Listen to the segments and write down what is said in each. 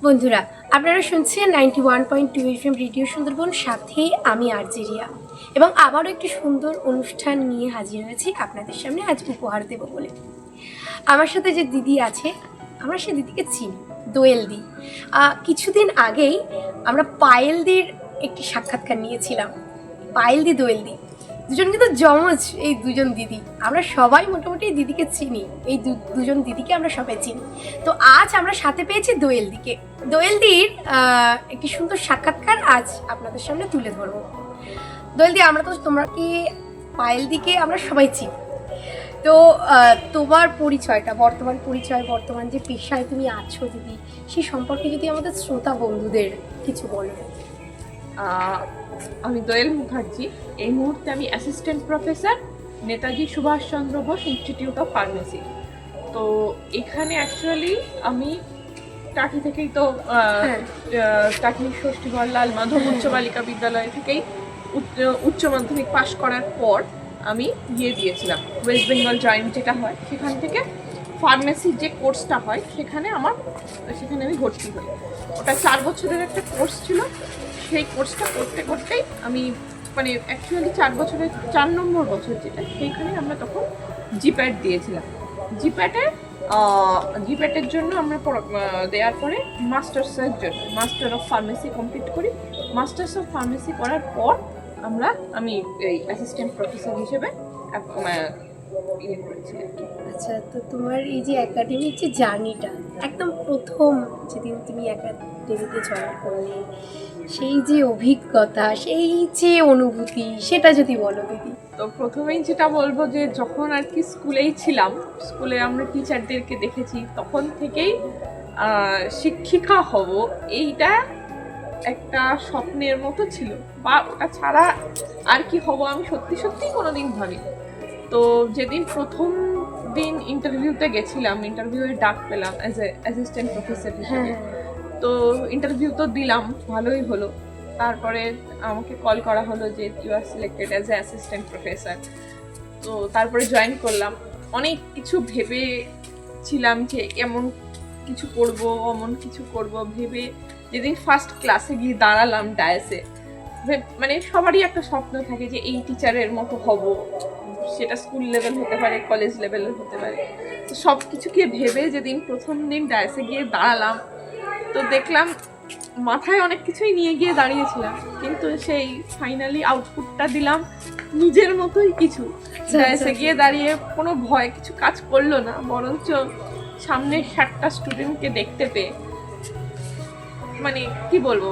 বন্ধুরা, আপনারা শুনছেন 91.2 FM রেডিও সুন্দরবন, সাথে আমি আরজেরিয়া, এবং আবারও একটি সুন্দর অনুষ্ঠান নিয়ে হাজির হয়েছি আপনাদের সামনে আজ উপহার দেব বলে। আমার সাথে যে দিদি আছে, আমরা সে দিদিকে চিনি, দোয়েল দি। কিছুদিন আগেই আমরা পায়েল দির একটি সাক্ষাৎকার নিয়েছিলাম। পায়েল দি, দোয়েল দি দুজন কিন্তু জমজ, এই দুজন দিদি। আমরা সবাই মোটামুটি দিদিকে চিনি, এই দুজন দিদিকে আমরা সবাই চিনি। তো আজ আমরা সাথে পেয়েছি দোয়েল দিকে। দোয়েল দির একটি সুন্দর সাক্ষাৎকার আজ আপনাদের সামনে তুলে ধরবো। দোয়েল দি, আমরা তো তোমরাকে, পায়েল দিকে আমরা সবাই চিনি। তো তোমার পরিচয়টা, বর্তমান পরিচয়, বর্তমান যে পেশায় তুমি আছো দিদি, সেই সম্পর্কে যদি আমাদের শ্রোতা বন্ধুদের কিছু বলো। আমি দোয়েল মুখার্জি। এই মুহূর্তে আমি assistant professor, Netaji Subhash Chandra Bose institute of pharmacy. তো এখানে অ্যাকচুয়ালি আমি টাকি থেকেই তো টাকি ষষ্ঠীগড় লাল মাধব উচ্চ বালিকা বিদ্যালয় থেকেই উচ্চ মাধ্যমিক পাশ করার পর আমি দিয়েছিলাম ওয়েস্ট বেঙ্গল জয়েন্ট যেটা হয়, সেখান থেকে ফার্মেসির যে কোর্সটা হয় সেখানে আমি ভর্তি হই। ওটা 4 বছরের একটা কোর্স ছিল। সেই কোর্সটা করতে করতেই আমি মানে অ্যাকচুয়ালি 4 বছরের 4 নম্বর বছর যেটা, সেইখানে আমরা তখন জিপ্যাট দিয়েছিলাম। জিপ্যাটের জন্য আমরা দেওয়ার পরে মাস্টার্সের জন্য মাস্টার অফ ফার্মেসি কমপ্লিট করি। মাস্টার্স অফ ফার্মেসি করার পর আমি এই অ্যাসিস্ট্যান্ট প্রফেসর হিসেবে আচ্ছা, তো তোমার এই যে একাডেমিক যে জার্নিটা, একদম প্রথম যেদিন তুমি একাডেমিতে জয়েন করলে, সেই যে অভিজ্ঞতা, সেই যে অনুভূতি, সেটা যদি বলো দিদি। তো প্রথমেই যেটা বলবো যে যখন আর কি স্কুলেই ছিলাম, স্কুলে আমরা টিচারদেরকে দেখেছি, তখন থেকেই শিক্ষিকা হব এইটা একটা স্বপ্নের মতো ছিল, বা ওটা ছাড়া আর কি হব আমি সত্যি কোনোদিন ভাবি। তো যেদিন প্রথম দিন ইন্টারভিউতে গেছিলাম, ইন্টারভিউয়ে ডাক পেলাম অ্যাজ এ অ্যাসিস্ট্যান্ট প্রফেসর হিসেবে। তো ইন্টারভিউ তো দিলাম, ভালোই হলো। তারপরে আমাকে কল করা হলো যে you are selected as a assistant professor. তো তারপরে জয়েন করলাম। অনেক কিছু ভেবেছিলাম যে এমন কিছু করব, অমন কিছু করব ভেবে যেদিন ফার্স্ট ক্লাসে গিয়ে দাঁড়ালাম ডায়াসে, মানে সবারই একটা স্বপ্ন থাকে যে এই টিচারের মতো হব, সেটা স্কুল লেভেল হতে পারে, কলেজ লেভেলের হতে পারে। তো সব কিছুকে ভেবে যেদিন প্রথম দিন ডায়াসে গিয়ে দাঁড়ালাম, তো দেখলাম মাথায় অনেক কিছুই নিয়ে গিয়ে দাঁড়িয়েছিলাম, কিন্তু সেই ফাইনালি আউটপুটটা দিলাম নিজের মতোই কিছু। ডায়াসে গিয়ে দাঁড়িয়ে কোনো ভয় কিছু কাজ করলো না, বরঞ্চ সামনে 60টা স্টুডেন্টকে দেখতে পেয়ে মানে কি বলবো,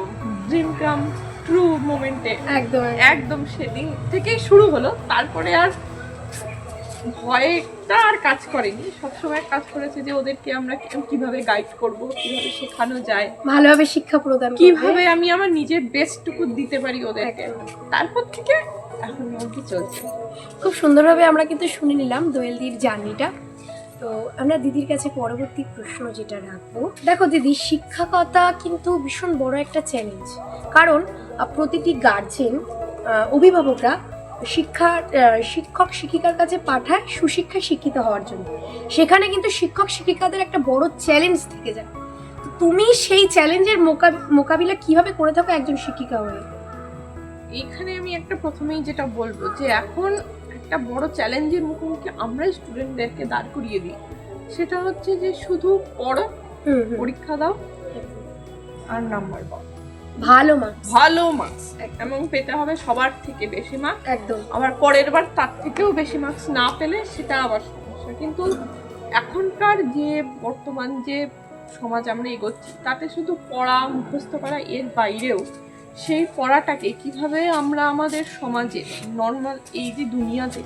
ড্রিম কাম ট্রু মোমেন্টে একদম সেদিন থেকেই শুরু হলো। তারপরে আর ভয়টা আর কাজ করেনি, সবসময় কাজ করেছে যে ওদেরকে আমরা কিভাবে গাইড করব, কিভাবে শেখানো যায়, ভালোভাবে শিক্ষা প্রদান, কিভাবে আমি আমার নিজের বেস্টটুকু দিতে পারি ওদেরকে। তারপর থেকে এখন অবধি চলছে। খুব সুন্দরভাবে আমরা কিন্তু শুনে নিলাম দোয়েলদির জার্নিটা। তো আমরা দিদির কাছে পরবর্তী প্রশ্ন যেটা রাখবো, দেখো দিদি, শিক্ষকতা কিন্তু ভীষণ বড় একটা চ্যালেঞ্জ। কারণ প্রতিটি গার্জেন, অভিভাবকরা শিক্ষক শিক্ষিকার কাছে পাঠায় সুশিক্ষায় শিক্ষিত হওয়ার জন্য। সেখানে কিন্তু শিক্ষক শিক্ষিকাদের একটা বড় চ্যালেঞ্জ থেকে যায়। তুমি সেই চ্যালেঞ্জের মোকাবিলা কিভাবে করে থাকো একজন শিক্ষিকা হয়ে? এইখানে আমি একটা প্রথমেই যেটা বলবো যে এখন একটা বড় চ্যালেঞ্জের মুখোমুখি আমরাই স্টুডেন্টদেরকে দাঁড় করিয়ে দিই। সেটা হচ্ছে যে শুধু পড়ো, পরীক্ষা দাও আর নাম্বার পাও, ভালো মার্কস এবং পেতে হবে সবার থেকে বেশি মার্কস। একদম। আবার পরের বার তার থেকেও বেশি মার্কস না পেলে সেটা আবার সমস্যা। কিন্তু এখনকার যে বর্তমান যে সমাজ আমরা এগোচ্ছি, তাতে শুধু পড়া মুখস্থ করা এর বাইরেও সেই পড়াটাকে কিভাবে আমরা আমাদের সমাজে নর্মাল এই যে দুনিয়াতে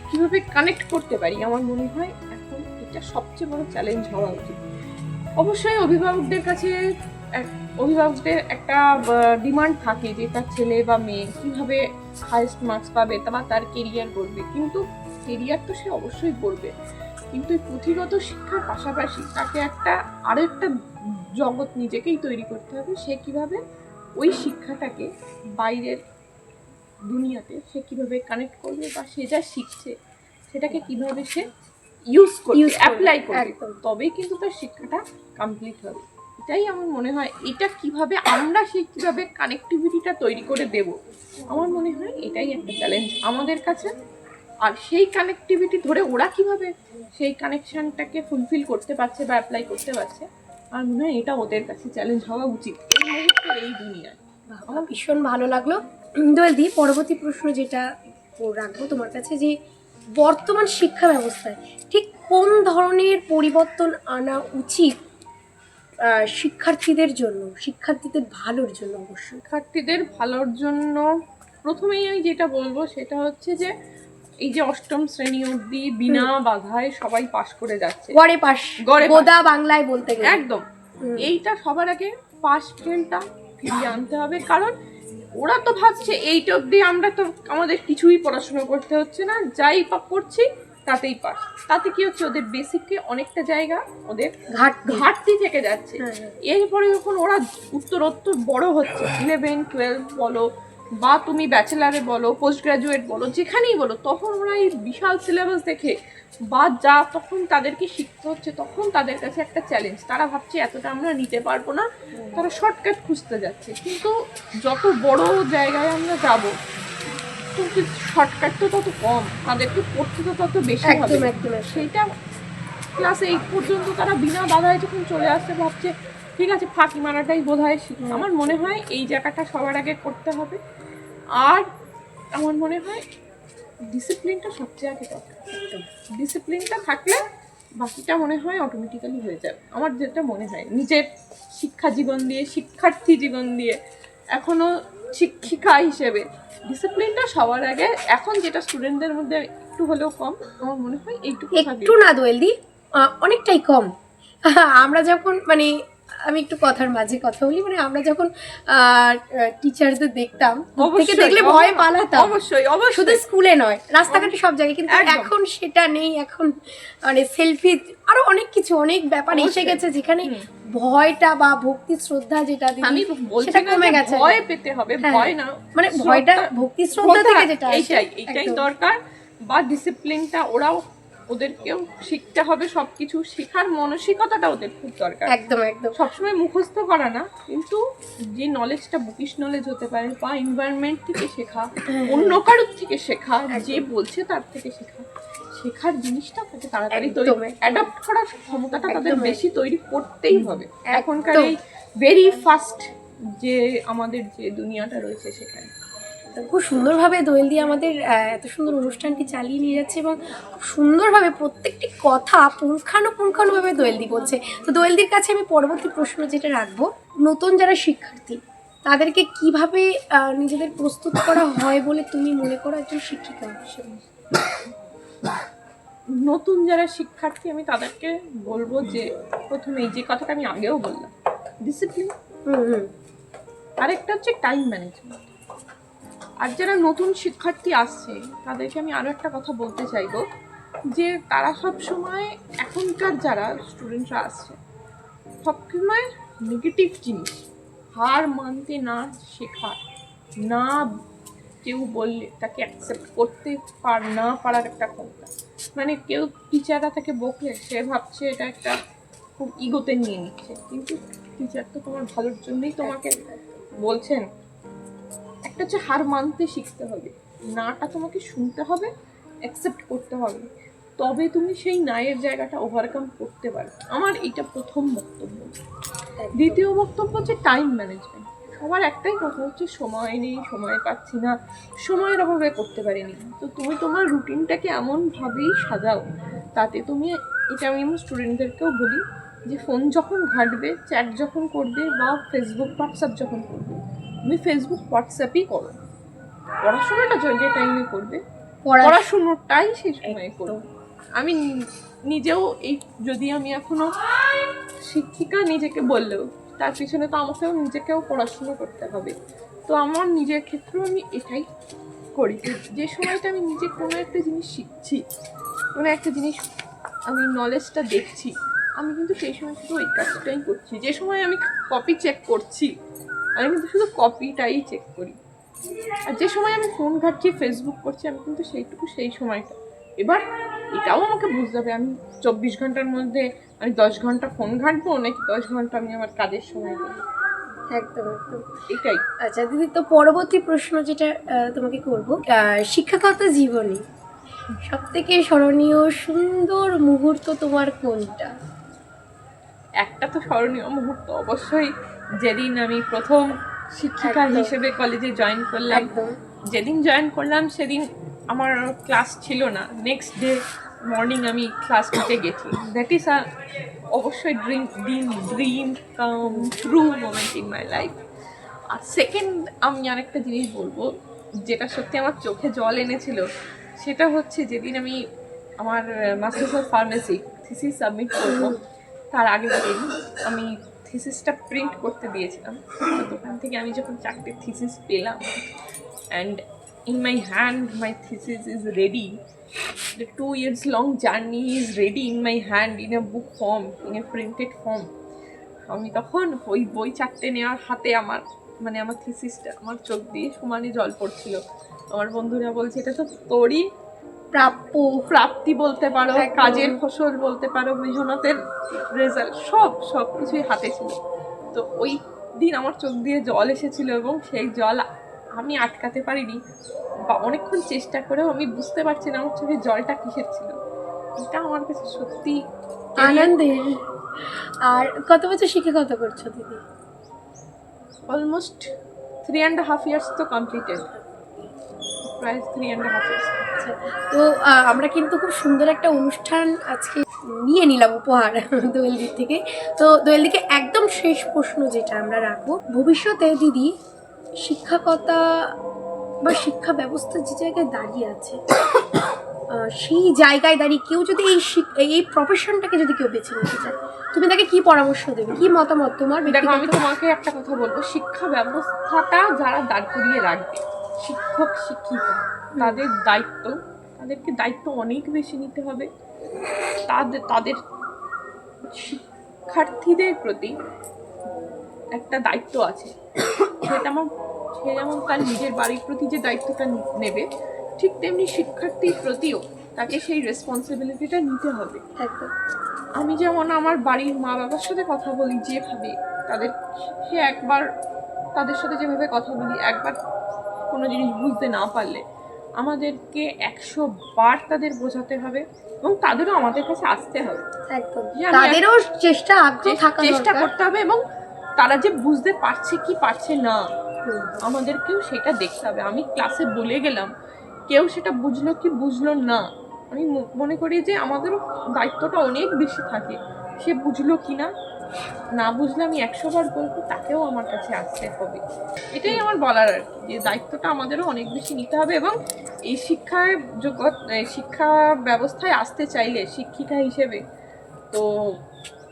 কিভাবে কানেক্ট করতে পারি, আমার মনে হয় এখন এটা সবচেয়ে বড় চ্যালেঞ্জ হওয়া উচিত। অবশ্যই অভিভাবকদের একটা ডিমান্ড থাকে যে তার ছেলে বা মেয়ে কিভাবে হাইয়েস্ট মার্কস পাবে বা তার কেরিয়ার গড়বে, কিন্তু কেরিয়ার তো সে অবশ্যই করবে, কিন্তু পুঁথিগত শিক্ষার পাশাপাশি তাকে আরো একটা জগৎ নিজেকেই তৈরি করতে হবে। সে কিভাবে ওই শিক্ষাটাকে বাইরের দুনিয়াতে সে কিভাবে কানেক্ট করবে, বা সে যা শিখছে সেটাকে কিভাবে সে ইউজ করবে, অ্যাপ্লাই করবে, তবেই কিন্তু তার শিক্ষাটা কমপ্লিট হবে। এটাই আমার মনে হয়, এটা কিভাবে আমরা সেই কিভাবে কানেক্টিভিটিটা তৈরি করে দেব, আমার মনে হয় এটাই একটা চ্যালেঞ্জ আমাদের কাছে। আর সেই কানেক্টিভিটি ধরে ওরা কিভাবে সেই কানেকশনটাকে ফুলফিল করতে পারছে বা অ্যাপ্লাই করতে পারছে, আমার মনে হয় এটা ওদের কাছে চ্যালেঞ্জ হওয়া উচিত এই মুহূর্তে এই দুনিয়ায়। আমার ভীষণ ভালো লাগলো। দোয়েলদি, পরবর্তী প্রশ্ন যেটা রাখবো তোমার কাছে, যে বর্তমান শিক্ষা ব্যবস্থায় ঠিক কোন ধরনের পরিবর্তন আনা উচিত শিক্ষার্থীদের জন্য, শিক্ষার্থীদের ভালোর জন্য? অবশ্যই শিক্ষার্থীদের ভালোর জন্য প্রথমেই আমি যেটা বলবো সেটা হচ্ছে যে এই যে অষ্টম শ্রেণী অবধি বিনা বাধায় সবাই পাশ করে যাচ্ছে, গড়ে পাস, গড়ে পাস। গোদা বাংলায় বলতে গেলে একদম এইটা সবার আগে পাস ফেলটা ফিরিয়ে আনতে হবে। কারণ ওরা তো ভাবছে এইট অবধি আমরা তো আমাদের কিছুই পড়াশোনা করতে হচ্ছে না, যাই করছি তাতেই পাস। তাতে কি হচ্ছে, ওদের বেসিকে অনেকটা জায়গা ওদের ঘাটতি থেকে যাচ্ছে। এরপরে যখন ওরা উত্তরোত্তর বড় হচ্ছে, 11-12 বলো বা তুমি ব্যাচেলারে বলো, পোস্ট গ্রাজুয়েট বলো, যেখানেই বলো, তখন ওরা এই বিশাল সিলেবাস দেখে বা যা তখন তাদেরকে শিখতে হচ্ছে, তখন তাদের কাছে একটা চ্যালেঞ্জ। তারা ভাবছে এতটা আমরা নিতে পারবো না, তারা শর্টকাট খুঁজতে যাচ্ছে। কিন্তু যত বড় জায়গায় আমরা যাব, কিন্তু শর্টকাট তো তত কম, তাদেরকে পড়তে তো তত বেশি হবে। সেইটা ক্লাস 8 পর্যন্ত তারা বিনা বাধায় যখন চলে আসতে ভাবছে ঠিক আছে ফাঁকি মারাটাই বোধ হয় শিখে। আমার মনে হয় এই জায়গাটা সবার আগে করতে হবে। আর আমার মনে হয় ডিসিপ্লিনটা সবচেয়ে আগে দরকার। ডিসিপ্লিনটা থাকলে বাকিটা মনে হয় অটোমেটিক্যালি হয়ে যাবে, আমার যেটা মনে হয় নিজের শিক্ষা জীবন দিয়ে, শিক্ষার্থী জীবন দিয়ে, এখনো শিক্ষিকা হিসেবে ডিসিপ্লিনটা সবার আগে। এখন যেটা স্টুডেন্টদের মধ্যে একটু হলেও কম, আমার মনে হয় এইটুকু একটু না দোয়েলদি, অনেকটাই কম। আমরা যখন মানে আমি একটু কথার মাঝে কথা বলি, মানে আমরা যখন টিচারদের দেখতাম থেকে দেখলে ভয় পালাতাম, অবশ্যই অবশ্যই, শুধু স্কুলে নয় রাস্তাঘাটে সব জায়গায়। কিন্তু এখন সেটা নেই। এখন মানে সেলফি আরো অনেক কিছু, অনেক ব্যাপার এসে গেছে যেখানে ভয়টা বা ভক্তি শ্রদ্ধা যেটা আমি বলছি না কমে গেছে, ভয় পেতে হবে, ভয় না, মানে ভয়টা ভক্তি শ্রদ্ধা থেকে যেটা এইটাই দরকার। বা ডিসিপ্লিনটা ওরাও, ওদেরকেও শিখতে হবে, সবকিছু শেখার মানসিকতাটা ওদের খুব দরকার। একদম একদম, সবসময় মুখস্থ করা না, কিন্তু যে নলেজটা বুকিশ নলেজ হতে পারে বা এনভায়রনমেন্ট থেকে শেখা, অন্য কারোর থেকে শেখা, যে বলছে তার থেকে শেখা, শেখার জিনিসটা তাকে তাড়াতাড়ি অ্যাডাপ্ট করার ক্ষমতাটা তাদের বেশি তৈরি করতেই হবে। এখনকার এই ভেরি ফাস্ট যে আমাদের যে দুনিয়াটা রয়েছে সেখানে। খুব সুন্দরভাবে দোয়েলদি আমাদের এত সুন্দর অনুষ্ঠানটি চালিয়ে নিয়ে যাচ্ছে এবং খুব সুন্দরভাবে প্রত্যেকটি কথা পুঙ্খানুপুঙ্খানুভাবে দোয়েলদি বলছে। তো দোয়েলদির কাছে আমি পরবর্তী প্রশ্ন যেটা রাখবো, নতুন যারা শিক্ষার্থী তাদেরকে কিভাবে নিজেদের প্রস্তুত করা হয় বলে তুমি মনে করো একজন শিক্ষিকা হিসেবে? নতুন যারা শিক্ষার্থী আমি তাদেরকে বলবো যে প্রথমে যে কথাটা আমি আগেও বললাম, ডিসিপ্লিন, আরেকটা হচ্ছে টাইম ম্যানেজমেন্ট। আর যারা নতুন শিক্ষার্থী আসছে তাদেরকে আমি আরও একটা কথা বলতে চাইবো, যে তারা সব সময়, এখনকার যারা স্টুডেন্টরা আসছে, সবসময় নেগেটিভ জিনিস, হার মানতে না শেখা, না কেউ বললে তাকে অ্যাকসেপ্ট করতে না পারার একটা ক্ষমতা। মানে কেউ টিচাররা তাকে বকলে সে ভাবছে এটা একটা খুব ইগোতে নিয়ে নিচ্ছে, কিন্তু টিচার তো তোমার ভালোর জন্যই তোমাকে বলছেন। একটা হচ্ছে হার মানতে শিখতে হবে, নাটা তোমাকে শুনতে হবে, অ্যাকসেপ্ট করতে হবে, তবে তুমি সেই নায়ের জায়গাটা ওভারকাম করতে পারবে। আমার এইটা প্রথম বক্তব্য। দ্বিতীয় বক্তব্য হচ্ছে টাইম ম্যানেজমেন্ট। সবার একটাই কথা হচ্ছে সময় নেই, সময় পাচ্ছি না, সময়ের অভাবে করতে পারিনি। তো তুমি তোমার রুটিনটাকে এমনভাবেই সাজাও তাতে তুমি, এটা আমি আমার স্টুডেন্টদেরকেও বলি, যে ফোন যখন ঘাঁটবে, চ্যাট যখন করবে বা ফেসবুক হোয়াটসঅ্যাপ যখন করবে, তুমি ফেসবুক হোয়াটসঅ্যাপই করো। পড়াশোনাটা যে টাইমে করবে, পড়াশোনাটাই সেই সময় করো। আমি নিজেও এই, যদি আমি এখনো শিক্ষিকা নিজেকে বললেও, তার পিছনে তো আমাকেও নিজেকেও পড়াশোনা করতে হবে। তো আমার নিজের ক্ষেত্রেও আমি এটাই করি, যে সময়টা আমি নিজে কোনো একটা জিনিস শিখছি, কোনো একটা জিনিস আমি নলেজটা দেখছি, আমি কিন্তু সেই সময় শুধু ওই কাজটাই করছি। যে সময় আমি কপি চেক করছি, আমি কিন্তু শুধু কপিটাই চেক করি। আর যে সময় আমি ফোন ঘাটছি, ফেসবুক করছি, আমি কিন্তু সেইটুকু সেই সময়টা। এবার এটাও আমাকে বুঝতে হবে, আমি 24 ঘন্টার মধ্যে আমি 10 ঘন্টা ফোন ঘাঁটবো নাকি 10 ঘন্টা আমি আমার কাজের সময় দেবো, একদম একদম। এটাই। আচ্ছা দিদি, তো পরবর্তী প্রশ্ন যেটা তোমাকে করব, শিক্ষাগত জীবনে সব থেকে স্মরণীয় সুন্দর মুহূর্ত তোমার কোনটা? একটা তো স্মরণীয় মুহূর্ত অবশ্যই, যেদিন আমি প্রথম শিক্ষিকা একদম। হিসেবে কলেজে জয়েন করলাম। একদম যেদিন জয়েন করলাম সেদিন আমার ক্লাস ছিল না, নেক্সট ডে মর্নিং আমি ক্লাস নিতে গেছি। দ্যাট ইজ অবশ্যই dream come true moment in my life. আর সেকেন্ড আমি আরেকটা জিনিস বলবো যেটা সত্যি আমার চোখে জল এনেছিল, সেটা হচ্ছে যেদিন আমি আমার masters of pharmacy thesis submit করবো, তার আগের দিন আমি থিসিসটা প্রিন্ট করতে দিয়েছিলাম। তো দোকান থেকে আমি যখন 4টে থিসিস পেলাম, and in my hand my thesis is ready, the 2 years long journey is ready in my hand in a book form, in a printed form. আমি তখন ওই বই 4টে নেওয়ার হাতে আমার আমার থিসিসটা, আমার চোখ দিয়ে সমানে জল পড়ছিল। আমার বন্ধুরা বলছে এটা তো তোরই প্রাপ্তি বলতে পারো, কাজের ফসল বলতে পারো, মেহনতের রেজাল্ট, সব কিছুই হাতে ছিল। তো ওই দিন আমার চোখ দিয়ে জল এসেছিল এবং সেই জল আমি আটকাতে পারিনি, বা অনেকক্ষণ চেষ্টা করেও আমি বুঝতে পারছি না আমার চোখে জলটা কিসের ছিল। এটা আমার কাছে সত্যি আনন্দের। আর কত বছর শিক্ষকতা করছো দিদি? অলমোস্ট 3.5 years তো কমপ্লিটেড, প্রায় 3.5 years। আচ্ছা, তো আমরা কিন্তু খুব সুন্দর একটা অনুষ্ঠান আজকে নিয়ে নিলাম উপহার দোয়েলদির থেকে। তো দোয়েলদিকে একদম শেষ প্রশ্ন যেটা আমরা রাখবো, ভবিষ্যতে দিদি শিক্ষকতা বা শিক্ষা ব্যবস্থা যে জায়গায় দাঁড়িয়ে আছে, সেই জায়গায় দাঁড়িয়ে কেউ যদি এই প্রফেশনটাকে যদি কেউ বেছে নিতে চায়, তুমি তাকে কি পরামর্শ দেবে, কি মতামত তোমার? দেখো, আমি তোমাকে একটা কথা বলবো, শিক্ষা ব্যবস্থাটা যারা দাঁড় করিয়ে রাখবে, শিক্ষক শিক্ষিকা, তাদেরকে দায়িত্ব অনেক বেশি নিতে হবে। তাদের শিক্ষার্থীদের প্রতি একটা দায়িত্ব আছে। সে যেমন তার নিজের বাড়ির প্রতি যে দায়িত্বটা নেবে, ঠিক তেমনি শিক্ষার্থীর প্রতিও তাকে সেই রেসপন্সিবিলিটিটা নিতে হবে। আমি যেমন আমার বাড়ির মা বাবার সাথে কথা বলি যেভাবে, তাদের সাথে যেভাবে কথা বলি, একবার কোনো জিনিস বুঝতে না পারলে আমাদেরকে 100 বার তাদের বোঝাতে হবে এবং তাদেরও আমাদের কাছে আসতে হবে। তাদেরও চেষ্টা করতে হবে এবং তারা যে বুঝতে পারছে কি পারছে না, আমাদেরকেও সেটা দেখতে হবে। আমি ক্লাসে বলে গেলাম, কেউ সেটা বুঝলো কি বুঝলো না, আমি মনে করি যে আমাদেরও দায়িত্বটা অনেক বেশি থাকে। সে বুঝলো কি না বুঝলে আমি 100 বার বলবো, তাকেও আমার কাছে আসতে হবে। এটাই আমার বলার আর কি, যে দায়িত্বটা আমাদেরও অনেক বেশি নিতে হবে। এবং এই শিক্ষা ব্যবস্থায় আসতে চাইলে শিক্ষিকা হিসেবে, তো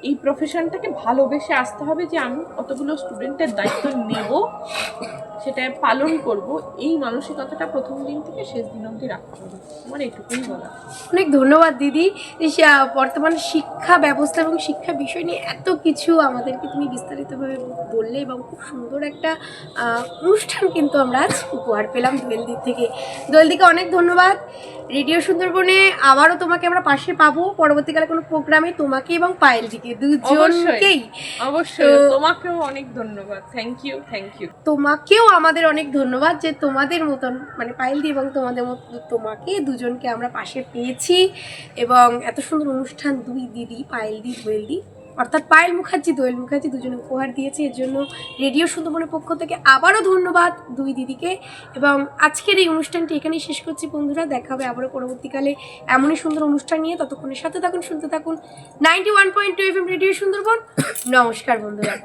এই প্রফেশনটাকে ভালোবেসে আসতে হবে, যে আমি কতগুলো স্টুডেন্টের দায়িত্ব নেব, সেটা পালন করব, এই মানসিকতাটা প্রথম দিন থেকে শেষ দিন অবধি রাখতে হবে। আমার এটুকুই বলা। অনেক ধন্যবাদ দিদি, বর্তমান শিক্ষা ব্যবস্থা এবং শিক্ষা বিষয় নিয়ে এত কিছু আমাদেরকে তুমি বিস্তারিতভাবে বললে, এবং খুব সুন্দর একটা অনুষ্ঠান কিন্তু আমরা আজ উপহার পেলাম দোয়েলদির থেকে। দোয়েলদিকে অনেক ধন্যবাদ। রেডিও সুন্দরবনে আবারও তোমাকে আমরা পাশে পাবো পরবর্তীকালে কোনো প্রোগ্রামে, তোমাকে এবং পায়েলদিকে দুজনকেই। অবশ্যই তোমাকেও অনেক ধন্যবাদ। Thank you. তোমাকেও আমাদের অনেক ধন্যবাদ, যে তোমাদের মতন পায়েলদি এবং তোমাদের মতো তোমাকে দুজনকে আমরা পাশে পেয়েছি, এবং এত সুন্দর অনুষ্ঠান দুই দিদি, পায়েলদি দোয়েলদি, অর্থাৎ পায়েল মুখার্জি দোয়েল মুখার্জি দুজনে উপহার দিয়েছে। এর জন্য রেডিও সুন্দরবনের পক্ষ থেকে আবারও ধন্যবাদ দুই দিদিকে। এবং আজকের এই অনুষ্ঠানটি এখানেই শেষ করছি বন্ধুরা। দেখা হবে আবারও পরবর্তীকালে এমনই সুন্দর অনুষ্ঠান নিয়ে। ততক্ষণের সাথে থাকুন, শুনতে থাকুন 91.2 FM রেডিও সুন্দরবন। নমস্কার বন্ধুরা।